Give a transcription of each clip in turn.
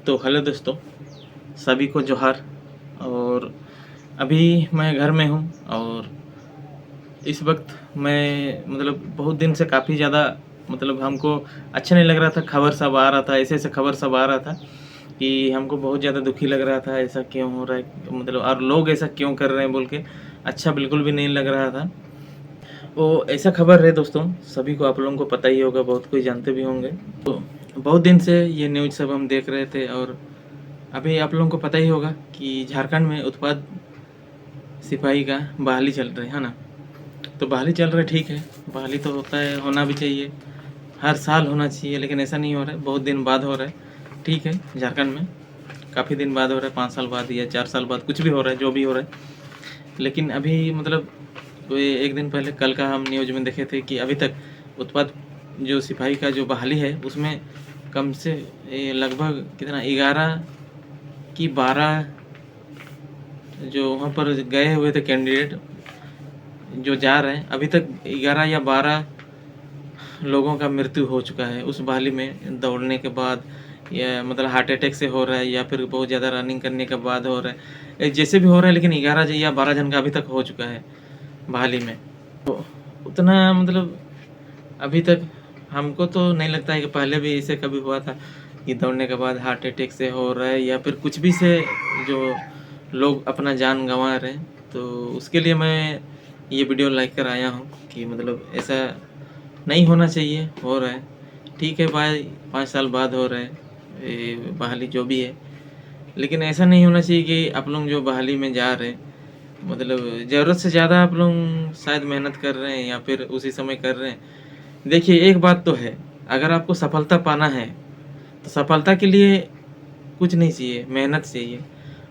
तो हेलो दोस्तों, सभी को जोहार। और अभी मैं घर में हूँ और इस वक्त मैं बहुत दिन से काफ़ी ज़्यादा हमको अच्छा नहीं लग रहा था। खबर सब आ रहा था, ऐसे खबर सब आ रहा था कि हमको बहुत ज़्यादा दुखी लग रहा था। ऐसा क्यों हो रहा है, और लोग ऐसा क्यों कर रहे हैं बोल के अच्छा बिल्कुल भी नहीं लग रहा था। वो ऐसा खबर है दोस्तों, सभी को आप लोगों को पता ही होगा, बहुत कोई जानते भी होंगे। तो बहुत दिन से ये न्यूज़ सब हम देख रहे थे और अभी आप लोगों को पता ही होगा कि झारखंड में उत्पाद सिपाही का बहाली चल रही है ना। तो बहाली चल रहा है, ठीक है, बहाली तो होता है, होना भी चाहिए, हर साल होना चाहिए, लेकिन ऐसा नहीं हो रहा है, बहुत दिन बाद हो रहा है। ठीक है, झारखंड में काफ़ी दिन बाद हो रहा है, 5 साल बाद या 4 साल बाद, कुछ भी हो रहा है, जो भी हो रहा है। लेकिन अभी कोई एक दिन पहले, कल का हम न्यूज़ में देखे थे कि अभी तक उत्पाद जो सिपाही का जो बहाली है उसमें कम से लगभग कितना 11 की 12 जो वहाँ पर गए हुए थे कैंडिडेट जो जा रहे हैं, अभी तक 11 या 12 लोगों का मृत्यु हो चुका है उस बहाली में दौड़ने के बाद, या हार्ट अटैक से हो रहा है या फिर बहुत ज़्यादा रनिंग करने के बाद हो रहा है, जैसे भी हो रहा है, लेकिन 11 या 12 जन का अभी तक हो चुका है बहाली में। तो उतना अभी तक हमको तो नहीं लगता है कि पहले भी ऐसे कभी हुआ था कि दौड़ने के बाद हार्ट अटैक से हो रहा है या फिर कुछ भी से जो लोग अपना जान गंवा रहे हैं। तो उसके लिए मैं ये वीडियो लाइक कर आया हूँ कि ऐसा नहीं होना चाहिए, हो रहा है, ठीक है भाई, 5 साल बाद हो रहा है ये बहाली जो भी है, लेकिन ऐसा नहीं होना चाहिए कि आप लोग जो बहाली में जा रहे हैं ज़रूरत से ज़्यादा आप लोग शायद मेहनत कर रहे हैं या फिर उसी समय कर रहे हैं। देखिए, एक बात तो है, अगर आपको सफलता पाना है तो सफलता के लिए कुछ नहीं चाहिए, मेहनत चाहिए।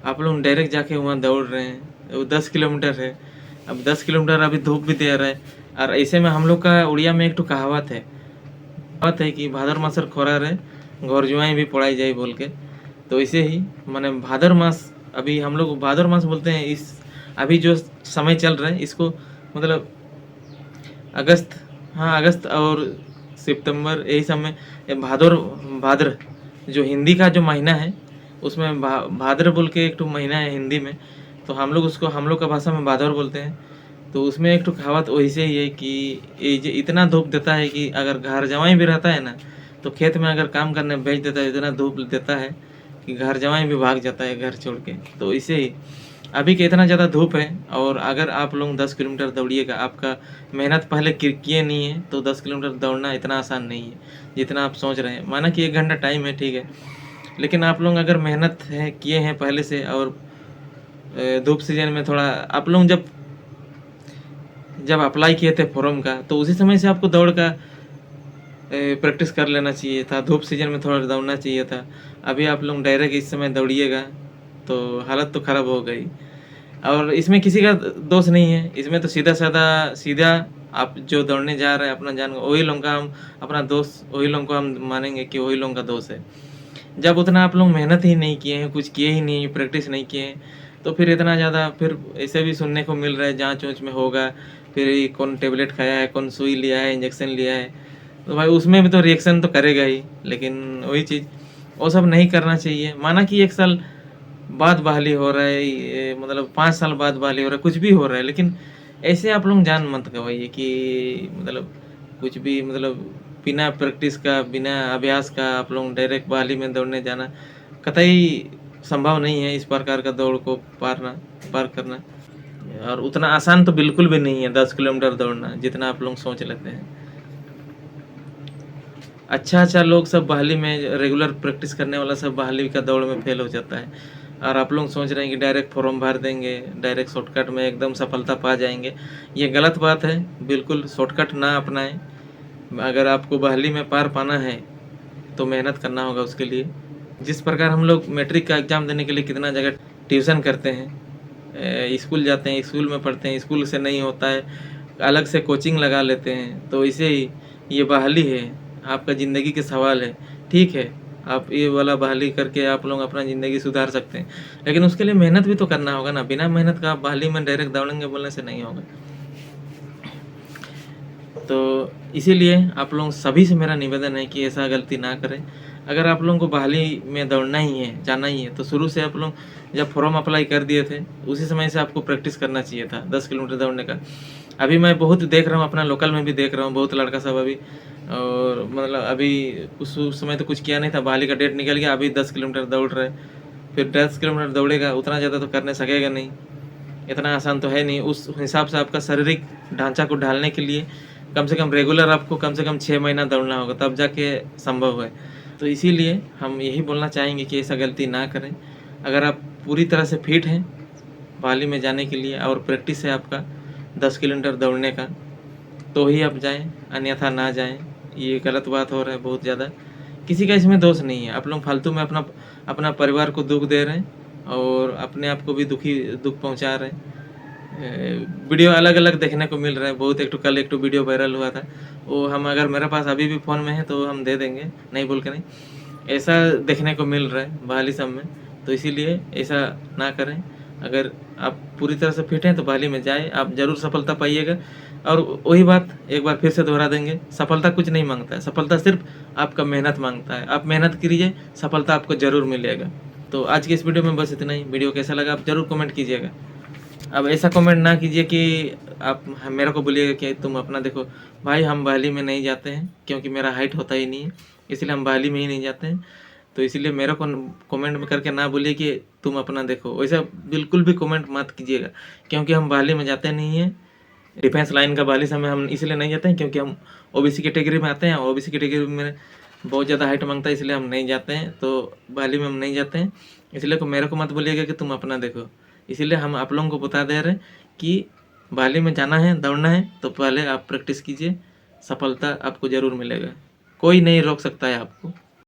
आप लोग डायरेक्ट जाके वहाँ दौड़ रहे हैं, वो 10 किलोमीटर है, अब 10 किलोमीटर अभी धूप भी दे रहा है, और ऐसे में हम लोग का उड़िया में एक तो कहावत है कि भादर मासर खोरा रहे घर जुआई भी पढ़ाई जाए बोल के। तो ऐसे ही माने भादर मास, अभी हम लोग भादर मास बोलते हैं इस अभी जो समय चल रहा है इसको, अगस्त, हाँ अगस्त और सितंबर, यही समय, भाद्र जो हिंदी का जो महीना है उसमें भाद्र बोल के एक तो महीना है हिंदी में, तो हम लोग का भाषा में भादर बोलते हैं। तो उसमें एक तो कहावत वैसे ही है कि ये जो इतना धूप देता है कि अगर घर जवाई भी रहता है ना, तो खेत में अगर काम करने भेज देता है, इतना धूप देता है कि घर जवाई भी भाग जाता है घर छोड़ के। तो इसे ही अभी के इतना ज़्यादा धूप है, और अगर आप लोग 10 किलोमीटर दौड़िएगा, आपका मेहनत पहले किए नहीं है, तो 10 किलोमीटर दौड़ना इतना आसान नहीं है जितना आप सोच रहे हैं। माना कि 1 घंटा टाइम है, ठीक है, लेकिन आप लोग अगर मेहनत है किए हैं पहले से, और धूप सीजन में थोड़ा आप लोग जब अप्लाई किए थे फॉर्म का, तो उसी समय से आपको दौड़ का प्रैक्टिस कर लेना चाहिए था, धूप सीजन में थोड़ा दौड़ना चाहिए था। अभी आप लोग डायरेक्ट इस समय दौड़िएगा तो हालत तो ख़राब हो गई। और इसमें किसी का दोष नहीं है, इसमें तो सीधा आप जो दौड़ने जा रहे हैं अपना जान, वही लोगों का हम अपना दोस्त, वही लोगों को हम मानेंगे कि वही लोगों का दोष है। जब उतना आप लोग मेहनत ही नहीं किए हैं, कुछ किए ही नहीं, प्रैक्टिस नहीं किए हैं, तो फिर इतना ज़्यादा फिर ऐसे भी सुनने को मिल रहा है जाँच ऊँच में होगा, फिर ये कौन टेबलेट खाया है, कौन सुई लिया है, इंजेक्शन लिया है, तो भाई उसमें भी तो रिएक्शन तो करेगा ही। लेकिन वही चीज़, वो सब नहीं करना चाहिए। माना कि 1 साल बाद बहाली हो रहा है, ये 5 साल बाद बहाली हो रहा है, कुछ भी हो रहा है, लेकिन ऐसे आप लोग जान मत गवाइए कि कुछ भी बिना प्रैक्टिस का, बिना अभ्यास का आप लोग डायरेक्ट बहाली में दौड़ने जाना कतई संभव नहीं है। इस प्रकार का दौड़ को पार करना, और उतना आसान तो बिल्कुल भी नहीं है 10 किलोमीटर दौड़ना जितना आप लोग सोच लेते हैं। अच्छा लोग सब बहाली में रेगुलर प्रैक्टिस करने वाला सब बहाली का दौड़ में फेल हो जाता है, और आप लोग सोच रहे हैं कि डायरेक्ट फॉर्म भर देंगे, डायरेक्ट शॉर्टकट में एकदम सफलता पा जाएंगे। ये गलत बात है, बिल्कुल शॉर्टकट ना अपनाएं। अगर आपको बहाली में पार पाना है तो मेहनत करना होगा उसके लिए। जिस प्रकार हम लोग मैट्रिक का एग्ज़ाम देने के लिए कितना जगह ट्यूशन करते हैं, स्कूल जाते हैं, स्कूल में पढ़ते हैं, स्कूल से नहीं होता है अलग से कोचिंग लगा लेते हैं, तो इसे ही ये बहाली है, आपका ज़िंदगी के सवाल है। ठीक है, आप ये वाला बहाली करके आप लोग अपना ज़िंदगी सुधार सकते हैं, लेकिन उसके लिए मेहनत भी तो करना होगा ना। बिना मेहनत का आप बहाली में डायरेक्ट दौड़ेंगे बोलने से नहीं होगा। तो इसीलिए आप लोग सभी से मेरा निवेदन है कि ऐसा गलती ना करें। अगर आप लोगों को बहाली में दौड़ना ही है, जाना ही है, तो शुरू से आप लोग जब फॉर्म अप्लाई कर दिए थे, उसी समय से आपको प्रैक्टिस करना चाहिए था 10 किलोमीटर दौड़ने का। अभी मैं बहुत देख रहा हूँ, अपना लोकल में भी देख रहा हूँ, बहुत लड़का सब अभी, और मतलब अभी उस समय तो कुछ किया नहीं था, बहाली का डेट निकल गया, अभी 10 किलोमीटर दौड़ रहे। फिर 10 किलोमीटर दौड़ेगा, उतना ज़्यादा तो करने सकेगा नहीं, इतना आसान तो है नहीं। उस हिसाब से आपका शारीरिक ढांचा को ढालने के लिए कम से कम रेगुलर आपको कम से कम 6 महीना दौड़ना होगा, तब जाके संभव है। तो इसीलिए हम यही बोलना चाहेंगे कि ऐसा गलती ना करें। अगर आप पूरी तरह से फिट हैं बहाली में जाने के लिए और प्रैक्टिस है आपका 10 किलोमीटर दौड़ने का, तो ही आप जाएँ, अन्यथा ना जाएँ। ये गलत बात हो रहा है बहुत ज़्यादा। किसी का इसमें दोष नहीं है, आप लोग फालतू में अपना परिवार को दुःख दे रहे हैं और अपने आप को भी दुःख पहुँचा रहे हैं। वीडियो अलग-अलग देखने को मिल रहा है, बहुत कल एक वीडियो वायरल हुआ था, वो हम अगर मेरे पास अभी भी फ़ोन में है तो हम दे देंगे, नहीं बोल के नहीं। ऐसा देखने को मिल रहा है बहाली सब में, तो इसीलिए ऐसा ना करें। अगर आप पूरी तरह से फिट हैं तो बहाली में जाएँ, आप ज़रूर सफलता पाइएगा। और वही बात एक बार फिर से दोहरा देंगे, सफलता कुछ नहीं माँगता है, सफलता सिर्फ़ आपका मेहनत माँगता है। आप मेहनत कीजिए, सफलता आपको ज़रूर मिलेगा। तो आज की इस वीडियो में बस इतना ही। वीडियो कैसा लगा आप ज़रूर कमेंट कीजिएगा। अब ऐसा कमेंट ना कीजिए कि आप मेरे को बोलिएगा कि तुम अपना देखो। भाई हम बहाली में नहीं जाते हैं क्योंकि मेरा हाइट होता ही नहीं है, इसलिए हम बहाली में ही नहीं जाते हैं। तो इसीलिए मेरे को कमेंट में करके ना बोलिए कि तुम अपना देखो, वैसा बिल्कुल भी कमेंट मत कीजिएगा, क्योंकि हम बहाली में जाते नहीं हैं। डिफेंस लाइन का बहाली समय हम इसलिए नहीं जाते हैं क्योंकि हम ओबीसी कैटेगरी में आते हैं, और ओबीसी कैटेगरी में बहुत ज़्यादा हाइट मांगता है, इसलिए हम नहीं जाते हैं। तो बहाली में हम नहीं जाते हैं, इसलिए मेरे को मत बोलिएगा कि तुम अपना देखो। इसीलिए हम आप लोगों को बता दे रहे हैं कि बहाली में जाना है, दौड़ना है, तो पहले आप प्रैक्टिस कीजिए, सफलता आपको ज़रूर मिलेगा। कोई नहीं रोक सकता है आपको।